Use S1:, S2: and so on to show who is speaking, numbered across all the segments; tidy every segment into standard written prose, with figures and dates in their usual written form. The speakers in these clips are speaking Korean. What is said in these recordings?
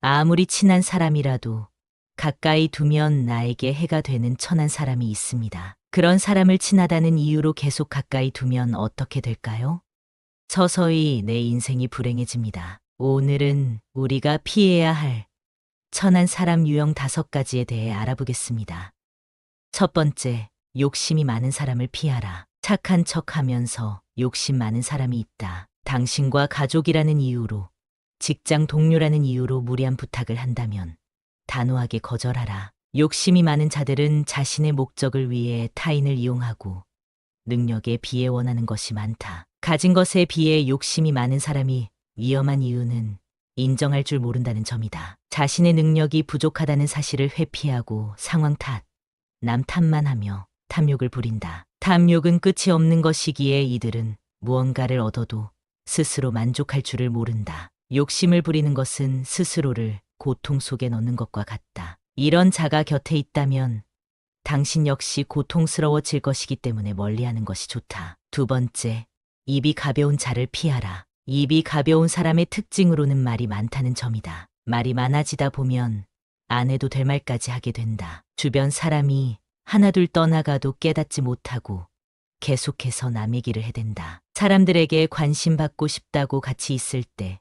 S1: 아무리 친한 사람이라도 가까이 두면 나에게 해가 되는 천한 사람이 있습니다. 그런 사람을 친하다는 이유로 계속 가까이 두면 어떻게 될까요? 서서히 내 인생이 불행해집니다. 오늘은 우리가 피해야 할 천한 사람 유형 5가지에 대해 알아보겠습니다. 첫 번째, 욕심이 많은 사람을 피하라. 착한 척 하면서 욕심 많은 사람이 있다. 당신과 가족이라는 이유로, 직장 동료라는 이유로 무리한 부탁을 한다면 단호하게 거절하라. 욕심이 많은 자들은 자신의 목적을 위해 타인을 이용하고 능력에 비해 원하는 것이 많다. 가진 것에 비해 욕심이 많은 사람이 위험한 이유는 인정할 줄 모른다는 점이다. 자신의 능력이 부족하다는 사실을 회피하고 상황 탓, 남 탓만 하며 탐욕을 부린다. 탐욕은 끝이 없는 것이기에 이들은 무언가를 얻어도 스스로 만족할 줄을 모른다. 욕심을 부리는 것은 스스로를 고통 속에 넣는 것과 같다. 이런 자가 곁에 있다면 당신 역시 고통스러워질 것이기 때문에 멀리하는 것이 좋다. 두 번째, 입이 가벼운 자를 피하라. 입이 가벼운 사람의 특징으로는 말이 많다는 점이다. 말이 많아지다 보면 안 해도 될 말까지 하게 된다. 주변 사람이 하나둘 떠나가도 깨닫지 못하고 계속해서 남 얘기를 해댄다. 사람들에게 관심 받고 싶다고 같이 있을 때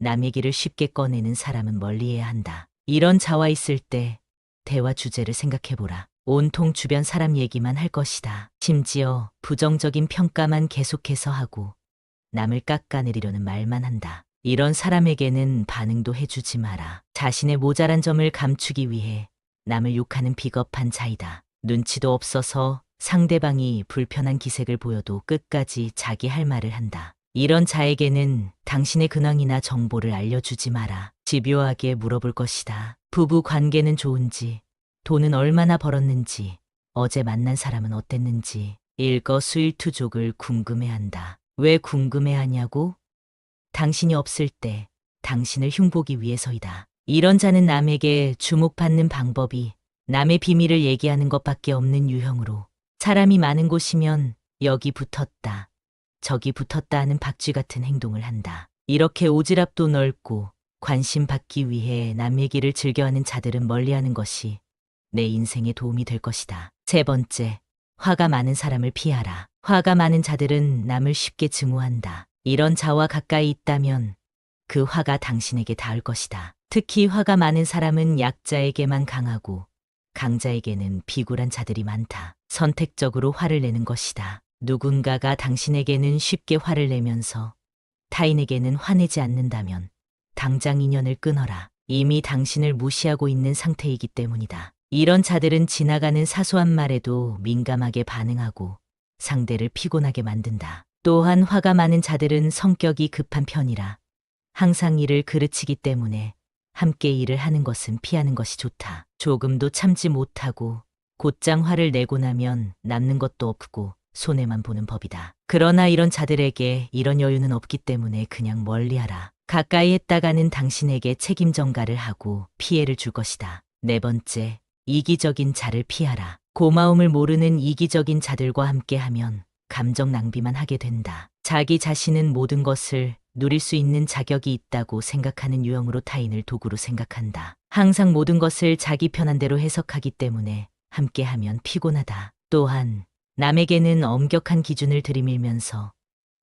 S1: 남 얘기를 쉽게 꺼내는 사람은 멀리해야 한다. 이런 자와 있을 때 대화 주제를 생각해보라. 온통 주변 사람 얘기만 할 것이다. 심지어 부정적인 평가만 계속해서 하고 남을 깎아내리려는 말만 한다. 이런 사람에게는 반응도 해주지 마라. 자신의 모자란 점을 감추기 위해 남을 욕하는 비겁한 자이다. 눈치도 없어서 상대방이 불편한 기색을 보여도 끝까지 자기 할 말을 한다. 이런 자에게는 당신의 근황이나 정보를 알려주지 마라. 집요하게 물어볼 것이다. 부부 관계는 좋은지, 돈은 얼마나 벌었는지, 어제 만난 사람은 어땠는지, 일거수일투족을 궁금해한다. 왜 궁금해하냐고? 당신이 없을 때 당신을 흉보기 위해서이다. 이런 자는 남에게 주목받는 방법이 남의 비밀을 얘기하는 것밖에 없는 유형으로 사람이 많은 곳이면 여기 붙었다, 저기 붙었다 하는 박쥐 같은 행동을 한다. 이렇게 오지랖도 넓고 관심 받기 위해 남 얘기를 즐겨하는 자들은 멀리하는 것이 내 인생에 도움이 될 것이다. 세 번째, 화가 많은 사람을 피하라. 화가 많은 자들은 남을 쉽게 증오한다. 이런 자와 가까이 있다면 그 화가 당신에게 닿을 것이다. 특히 화가 많은 사람은 약자에게만 강하고 강자에게는 비굴한 자들이 많다. 선택적으로 화를 내는 것이다. 누군가가 당신에게는 쉽게 화를 내면서 타인에게는 화내지 않는다면 당장 인연을 끊어라. 이미 당신을 무시하고 있는 상태이기 때문이다. 이런 자들은 지나가는 사소한 말에도 민감하게 반응하고 상대를 피곤하게 만든다. 또한 화가 많은 자들은 성격이 급한 편이라 항상 일을 그르치기 때문에 함께 일을 하는 것은 피하는 것이 좋다. 조금도 참지 못하고 곧장 화를 내고 나면 남는 것도 없고 손해만 보는 법이다. 그러나 이런 자들에게 이런 여유는 없기 때문에 그냥 멀리하라. 가까이 했다가는 당신에게 책임 전가를 하고 피해를 줄 것이다. 네 번째, 이기적인 자를 피하라. 고마움을 모르는 이기적인 자들과 함께하면 감정 낭비만 하게 된다. 자기 자신은 모든 것을 누릴 수 있는 자격이 있다고 생각하는 유형으로 타인을 도구로 생각한다. 항상 모든 것을 자기 편한 대로 해석하기 때문에 함께하면 피곤하다. 또한 남에게는 엄격한 기준을 들이밀면서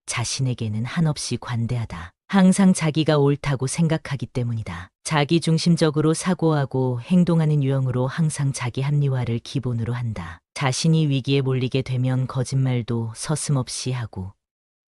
S1: 자신에게는 한없이 관대하다. 항상 자기가 옳다고 생각하기 때문이다. 자기중심적으로 사고하고 행동하는 유형으로 항상 자기 합리화를 기본으로 한다. 자신이 위기에 몰리게 되면 거짓말도 서슴없이 하고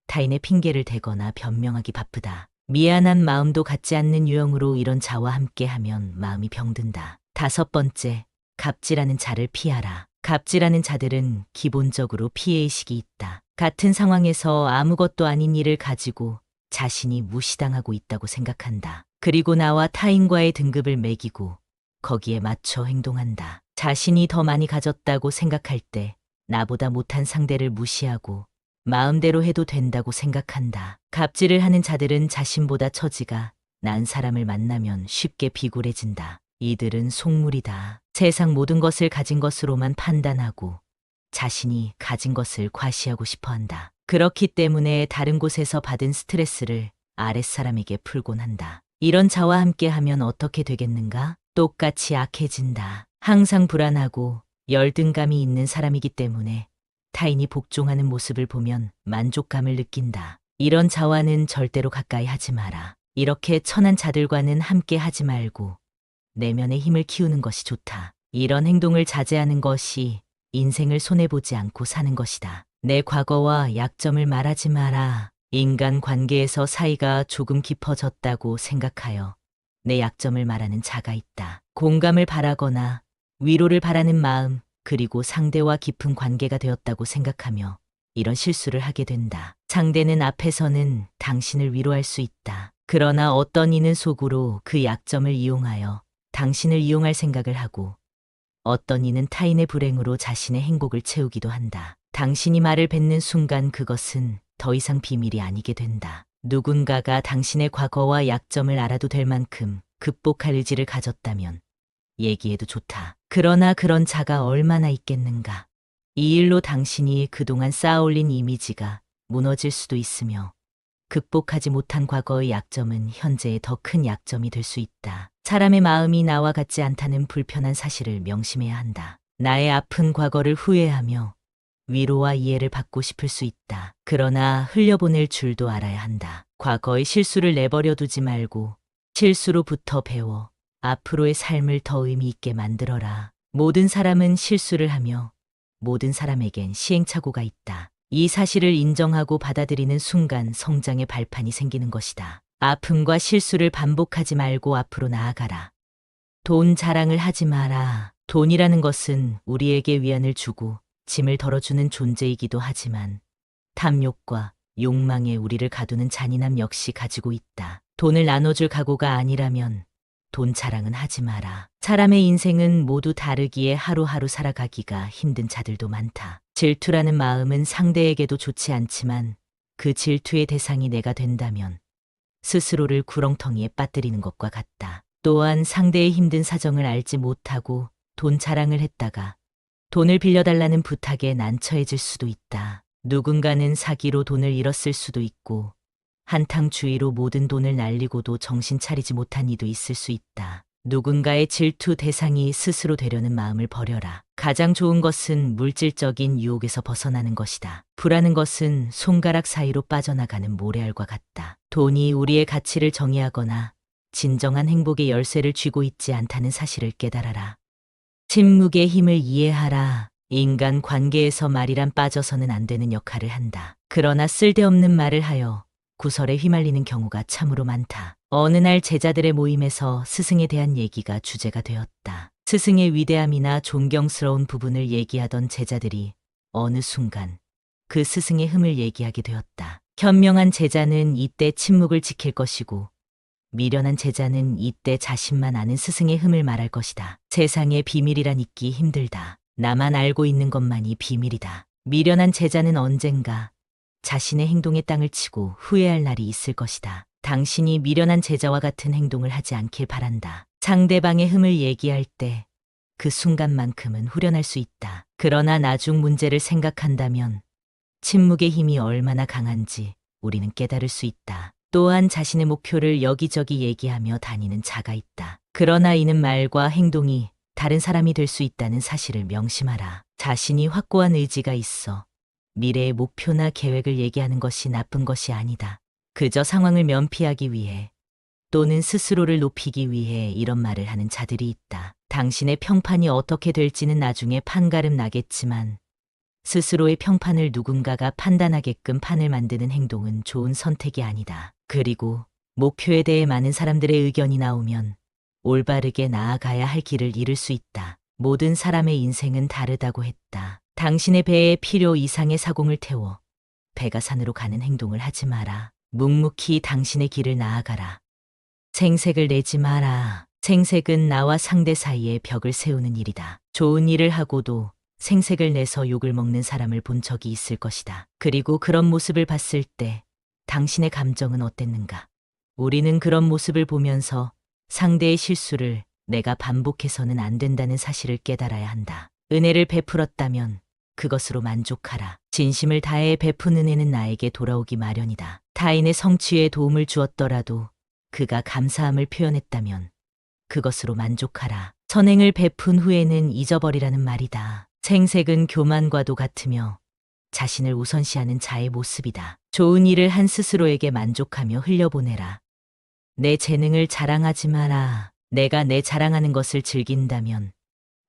S1: 타인의 핑계를 대거나 변명하기 바쁘다. 미안한 마음도 갖지 않는 유형으로 이런 자와 함께하면 마음이 병든다. 다섯 번째, 갑질하는 자를 피하라. 갑질하는 자들은 기본적으로 피해의식이 있다. 같은 상황에서 아무것도 아닌 일을 가지고 자신이 무시당하고 있다고 생각한다. 그리고 나와 타인과의 등급을 매기고 거기에 맞춰 행동한다. 자신이 더 많이 가졌다고 생각할 때 나보다 못한 상대를 무시하고 마음대로 해도 된다고 생각한다. 갑질을 하는 자들은 자신보다 처지가 난 사람을 만나면 쉽게 비굴해진다. 이들은 속물이다. 세상 모든 것을 가진 것으로만 판단하고 자신이 가진 것을 과시하고 싶어 한다. 그렇기 때문에 다른 곳에서 받은 스트레스를 아랫사람에게 풀곤 한다. 이런 자와 함께하면 어떻게 되겠는가? 똑같이 악해진다. 항상 불안하고 열등감이 있는 사람이기 때문에 타인이 복종하는 모습을 보면 만족감을 느낀다. 이런 자와는 절대로 가까이 하지 마라. 이렇게 천한 자들과는 함께 하지 말고 내면의 힘을 키우는 것이 좋다. 이런 행동을 자제하는 것이 인생을 손해보지 않고 사는 것이다. 내 과거와 약점을 말하지 마라. 인간 관계에서 사이가 조금 깊어졌다고 생각하여 내 약점을 말하는 자가 있다. 공감을 바라거나 위로를 바라는 마음, 그리고 상대와 깊은 관계가 되었다고 생각하며 이런 실수를 하게 된다. 상대는 앞에서는 당신을 위로할 수 있다. 그러나 어떤 이는 속으로 그 약점을 이용하여 당신을 이용할 생각을 하고 어떤 이는 타인의 불행으로 자신의 행복을 채우기도 한다. 당신이 말을 뱉는 순간 그것은 더 이상 비밀이 아니게 된다. 누군가가 당신의 과거와 약점을 알아도 될 만큼 극복할 의지를 가졌다면 얘기해도 좋다. 그러나 그런 자가 얼마나 있겠는가. 이 일로 당신이 그동안 쌓아올린 이미지가 무너질 수도 있으며 극복하지 못한 과거의 약점은 현재의 더 큰 약점이 될 수 있다. 사람의 마음이 나와 같지 않다는 불편한 사실을 명심해야 한다. 나의 아픈 과거를 후회하며 위로와 이해를 받고 싶을 수 있다. 그러나 흘려보낼 줄도 알아야 한다. 과거의 실수를 내버려 두지 말고 실수로부터 배워 앞으로의 삶을 더 의미 있게 만들어라. 모든 사람은 실수를 하며 모든 사람에겐 시행착오가 있다. 이 사실을 인정하고 받아들이는 순간 성장의 발판이 생기는 것이다. 아픔과 실수를 반복하지 말고 앞으로 나아가라. 돈 자랑을 하지 마라. 돈이라는 것은 우리에게 위안을 주고 짐을 덜어주는 존재이기도 하지만 탐욕과 욕망에 우리를 가두는 잔인함 역시 가지고 있다. 돈을 나눠줄 각오가 아니라면 돈 자랑은 하지 마라. 사람의 인생은 모두 다르기에 하루하루 살아가기가 힘든 자들도 많다. 질투라는 마음은 상대에게도 좋지 않지만 그 질투의 대상이 내가 된다면 스스로를 구렁텅이에 빠뜨리는 것과 같다. 또한 상대의 힘든 사정을 알지 못하고 돈 자랑을 했다가 돈을 빌려달라는 부탁에 난처해질 수도 있다. 누군가는 사기로 돈을 잃었을 수도 있고 한탕 주의로 모든 돈을 날리고도 정신 차리지 못한 이도 있을 수 있다. 누군가의 질투 대상이 스스로 되려는 마음을 버려라. 가장 좋은 것은 물질적인 유혹에서 벗어나는 것이다. 불하는 것은 손가락 사이로 빠져나가는 모래알과 같다. 돈이 우리의 가치를 정의하거나 진정한 행복의 열쇠를 쥐고 있지 않다는 사실을 깨달아라. 침묵의 힘을 이해하라. 인간 관계에서 말이란 빠져서는 안 되는 역할을 한다. 그러나 쓸데없는 말을 하여 구설에 휘말리는 경우가 참으로 많다. 어느 날 제자들의 모임에서 스승에 대한 얘기가 주제가 되었다. 스승의 위대함이나 존경스러운 부분을 얘기하던 제자들이 어느 순간 그 스승의 흠을 얘기하게 되었다. 현명한 제자는 이때 침묵을 지킬 것이고 미련한 제자는 이때 자신만 아는 스승의 흠을 말할 것이다. 세상에 비밀이란 있기 힘들다. 나만 알고 있는 것만이 비밀이다. 미련한 제자는 언젠가 자신의 행동에 땅을 치고 후회할 날이 있을 것이다. 당신이 미련한 제자와 같은 행동을 하지 않길 바란다. 상대방의 흠을 얘기할 때 그 순간만큼은 후련할 수 있다. 그러나 나중 문제를 생각한다면 침묵의 힘이 얼마나 강한지 우리는 깨달을 수 있다. 또한 자신의 목표를 여기저기 얘기하며 다니는 자가 있다. 그러나 이는 말과 행동이 다른 사람이 될 수 있다는 사실을 명심하라. 자신이 확고한 의지가 있어 미래의 목표나 계획을 얘기하는 것이 나쁜 것이 아니다. 그저 상황을 면피하기 위해 또는 스스로를 높이기 위해 이런 말을 하는 자들이 있다. 당신의 평판이 어떻게 될지는 나중에 판가름 나겠지만 스스로의 평판을 누군가가 판단하게끔 판을 만드는 행동은 좋은 선택이 아니다. 그리고 목표에 대해 많은 사람들의 의견이 나오면 올바르게 나아가야 할 길을 잃을 수 있다. 모든 사람의 인생은 다르다고 했다. 당신의 배에 필요 이상의 사공을 태워 배가 산으로 가는 행동을 하지 마라. 묵묵히 당신의 길을 나아가라. 생색을 내지 마라. 생색은 나와 상대 사이에 벽을 세우는 일이다. 좋은 일을 하고도 생색을 내서 욕을 먹는 사람을 본 적이 있을 것이다. 그리고 그런 모습을 봤을 때 당신의 감정은 어땠는가? 우리는 그런 모습을 보면서 상대의 실수를 내가 반복해서는 안 된다는 사실을 깨달아야 한다. 은혜를 베풀었다면 그것으로 만족하라. 진심을 다해 베푼 은혜는 나에게 돌아오기 마련이다. 타인의 성취에 도움을 주었더라도 그가 감사함을 표현했다면 그것으로 만족하라. 선행을 베푼 후에는 잊어버리라는 말이다. 생색은 교만과도 같으며 자신을 우선시하는 자의 모습이다. 좋은 일을 한 스스로에게 만족하며 흘려보내라. 내 재능을 자랑하지 마라. 내가 내 자랑하는 것을 즐긴다면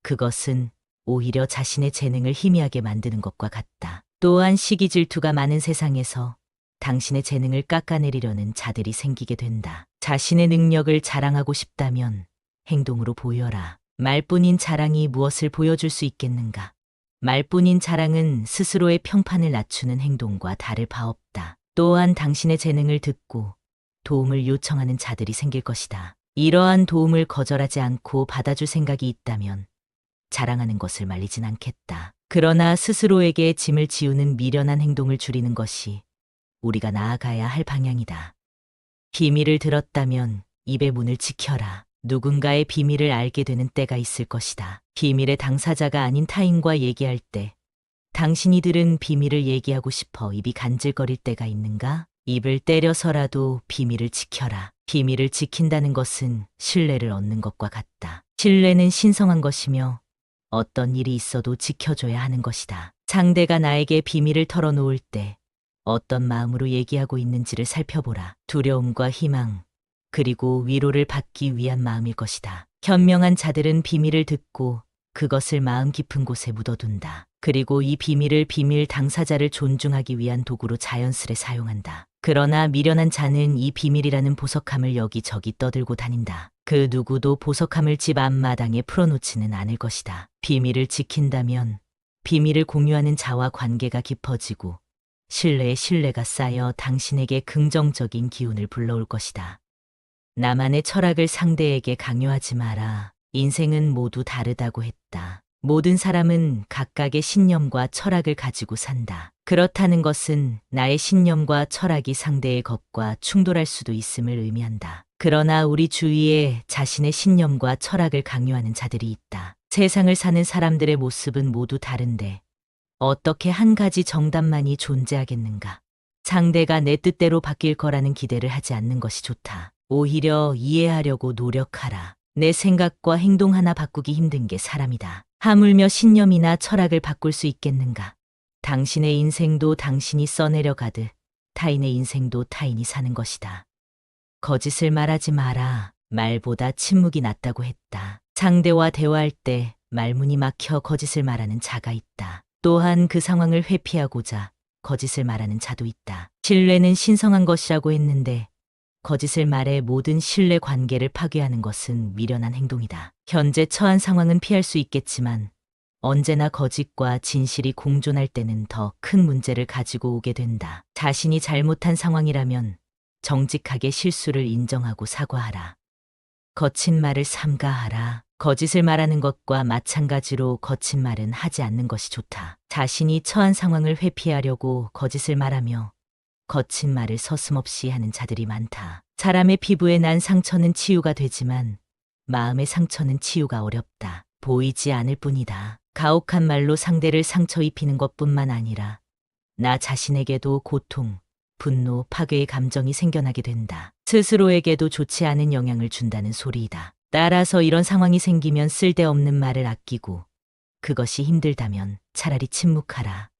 S1: 그것은 오히려 자신의 재능을 희미하게 만드는 것과 같다. 또한 시기 질투가 많은 세상에서 당신의 재능을 깎아내리려는 자들이 생기게 된다. 자신의 능력을 자랑하고 싶다면 행동으로 보여라. 말뿐인 자랑이 무엇을 보여줄 수 있겠는가? 말뿐인 자랑은 스스로의 평판을 낮추는 행동과 다를 바 없다. 또한 당신의 재능을 듣고 도움을 요청하는 자들이 생길 것이다. 이러한 도움을 거절하지 않고 받아줄 생각이 있다면 자랑하는 것을 말리진 않겠다. 그러나 스스로에게 짐을 지우는 미련한 행동을 줄이는 것이 우리가 나아가야 할 방향이다. 비밀을 들었다면 입의 문을 지켜라. 누군가의 비밀을 알게 되는 때가 있을 것이다. 비밀의 당사자가 아닌 타인과 얘기할 때 당신이 들은 비밀을 얘기하고 싶어 입이 간질거릴 때가 있는가? 입을 때려서라도 비밀을 지켜라. 비밀을 지킨다는 것은 신뢰를 얻는 것과 같다. 신뢰는 신성한 것이며 어떤 일이 있어도 지켜줘야 하는 것이다. 상대가 나에게 비밀을 털어놓을 때 어떤 마음으로 얘기하고 있는지를 살펴보라. 두려움과 희망, 그리고 위로를 받기 위한 마음일 것이다. 현명한 자들은 비밀을 듣고 그것을 마음 깊은 곳에 묻어둔다. 그리고 이 비밀을 비밀 당사자를 존중하기 위한 도구로 자연스레 사용한다. 그러나 미련한 자는 이 비밀이라는 보석함을 여기저기 떠들고 다닌다. 그 누구도 보석함을 집 앞마당에 풀어놓지는 않을 것이다. 비밀을 지킨다면 비밀을 공유하는 자와 관계가 깊어지고 신뢰에 신뢰가 쌓여 당신에게 긍정적인 기운을 불러올 것이다. 나만의 철학을 상대에게 강요하지 마라. 인생은 모두 다르다고 했다. 모든 사람은 각각의 신념과 철학을 가지고 산다. 그렇다는 것은 나의 신념과 철학이 상대의 것과 충돌할 수도 있음을 의미한다. 그러나 우리 주위에 자신의 신념과 철학을 강요하는 자들이 있다. 세상을 사는 사람들의 모습은 모두 다른데 어떻게 한 가지 정답만이 존재하겠는가? 상대가 내 뜻대로 바뀔 거라는 기대를 하지 않는 것이 좋다. 오히려 이해하려고 노력하라. 내 생각과 행동 하나 바꾸기 힘든 게 사람이다. 하물며 신념이나 철학을 바꿀 수 있겠는가? 당신의 인생도 당신이 써내려 가듯 타인의 인생도 타인이 사는 것이다. 거짓을 말하지 마라. 말보다 침묵이 낫다고 했다. 상대와 대화할 때 말문이 막혀 거짓을 말하는 자가 있다. 또한 그 상황을 회피하고자 거짓을 말하는 자도 있다. 신뢰는 신성한 것이라고 했는데 거짓을 말해 모든 신뢰 관계를 파괴하는 것은 미련한 행동이다. 현재 처한 상황은 피할 수 있겠지만 언제나 거짓과 진실이 공존할 때는 더 큰 문제를 가지고 오게 된다. 자신이 잘못한 상황이라면 정직하게 실수를 인정하고 사과하라. 거친 말을 삼가하라. 거짓을 말하는 것과 마찬가지로 거친 말은 하지 않는 것이 좋다. 자신이 처한 상황을 회피하려고 거짓을 말하며 거친 말을 서슴없이 하는 자들이 많다. 사람의 피부에 난 상처는 치유가 되지만 마음의 상처는 치유가 어렵다. 보이지 않을 뿐이다. 가혹한 말로 상대를 상처 입히는 것뿐만 아니라 나 자신에게도 고통, 분노, 파괴의 감정이 생겨나게 된다. 스스로에게도 좋지 않은 영향을 준다는 소리이다. 따라서 이런 상황이 생기면 쓸데없는 말을 아끼고 그것이 힘들다면 차라리 침묵하라.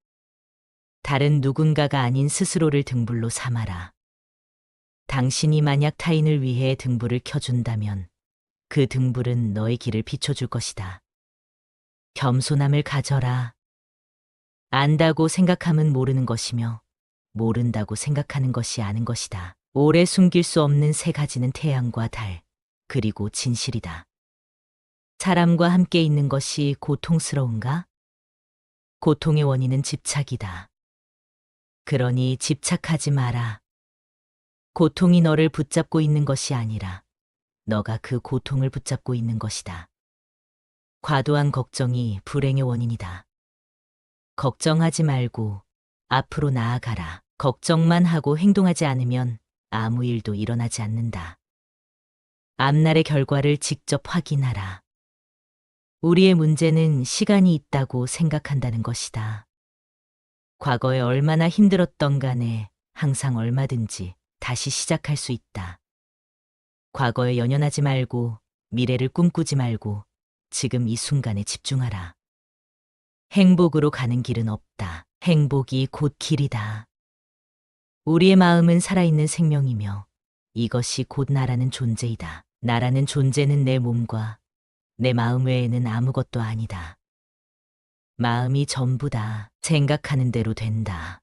S1: 다른 누군가가 아닌 스스로를 등불로 삼아라. 당신이 만약 타인을 위해 등불을 켜준다면 그 등불은 너의 길을 비춰줄 것이다. 겸손함을 가져라. 안다고 생각함은 모르는 것이며 모른다고 생각하는 것이 아는 것이다. 오래 숨길 수 없는 세 가지는 태양과 달, 그리고 진실이다. 사람과 함께 있는 것이 고통스러운가? 고통의 원인은 집착이다. 그러니 집착하지 마라. 고통이 너를 붙잡고 있는 것이 아니라 너가 그 고통을 붙잡고 있는 것이다. 과도한 걱정이 불행의 원인이다. 걱정하지 말고 앞으로 나아가라. 걱정만 하고 행동하지 않으면 아무 일도 일어나지 않는다. 앞날의 결과를 직접 확인하라. 우리의 문제는 시간이 있다고 생각한다는 것이다. 과거에 얼마나 힘들었던 간에 항상 얼마든지 다시 시작할 수 있다. 과거에 연연하지 말고 미래를 꿈꾸지 말고 지금 이 순간에 집중하라. 행복으로 가는 길은 없다. 행복이 곧 길이다. 우리의 마음은 살아있는 생명이며 이것이 곧 나라는 존재이다. 나라는 존재는 내 몸과 내 마음 외에는 아무것도 아니다. 마음이 전부다. 생각하는 대로 된다.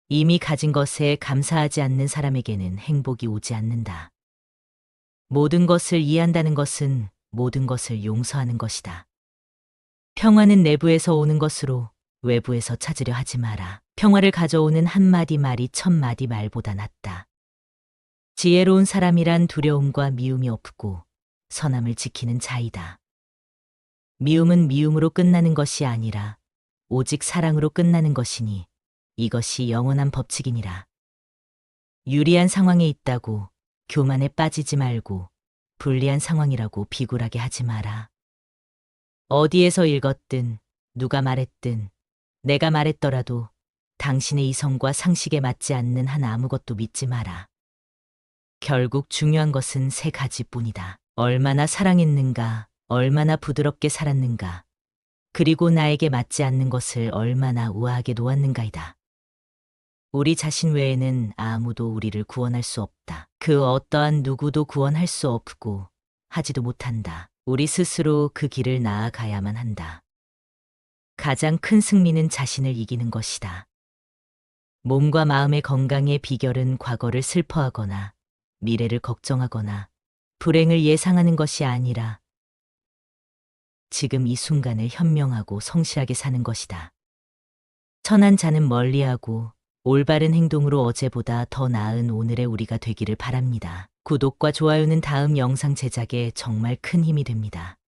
S1: 이미 가진 것에 감사하지 않는 사람에게는 행복이 오지 않는다. 모든 것을 이해한다는 것은 모든 것을 용서하는 것이다. 평화는 내부에서 오는 것으로 외부에서 찾으려 하지 마라. 평화를 가져오는 한마디 말이 천마디 말보다 낫다. 지혜로운 사람이란 두려움과 미움이 없고 선함을 지키는 자이다. 미움은 미움으로 끝나는 것이 아니라 오직 사랑으로 끝나는 것이니 이것이 영원한 법칙이니라. 유리한 상황에 있다고 교만에 빠지지 말고 불리한 상황이라고 비굴하게 하지 마라. 어디에서 읽었든 누가 말했든 내가 말했더라도 당신의 이성과 상식에 맞지 않는 한 아무것도 믿지 마라. 결국 중요한 것은 세 가지뿐이다. 얼마나 사랑했는가, 얼마나 부드럽게 살았는가, 그리고 나에게 맞지 않는 것을 얼마나 우아하게 놓았는가이다. 우리 자신 외에는 아무도 우리를 구원할 수 없다. 그 어떠한 누구도 구원할 수 없고 하지도 못한다. 우리 스스로 그 길을 나아가야만 한다. 가장 큰 승리는 자신을 이기는 것이다. 몸과 마음의 건강의 비결은 과거를 슬퍼하거나 미래를 걱정하거나 불행을 예상하는 것이 아니라 지금 이 순간을 현명하고 성실하게 사는 것이다. 선한 자는 멀리하고 올바른 행동으로 어제보다 더 나은 오늘의 우리가 되기를 바랍니다. 구독과 좋아요는 다음 영상 제작에 정말 큰 힘이 됩니다.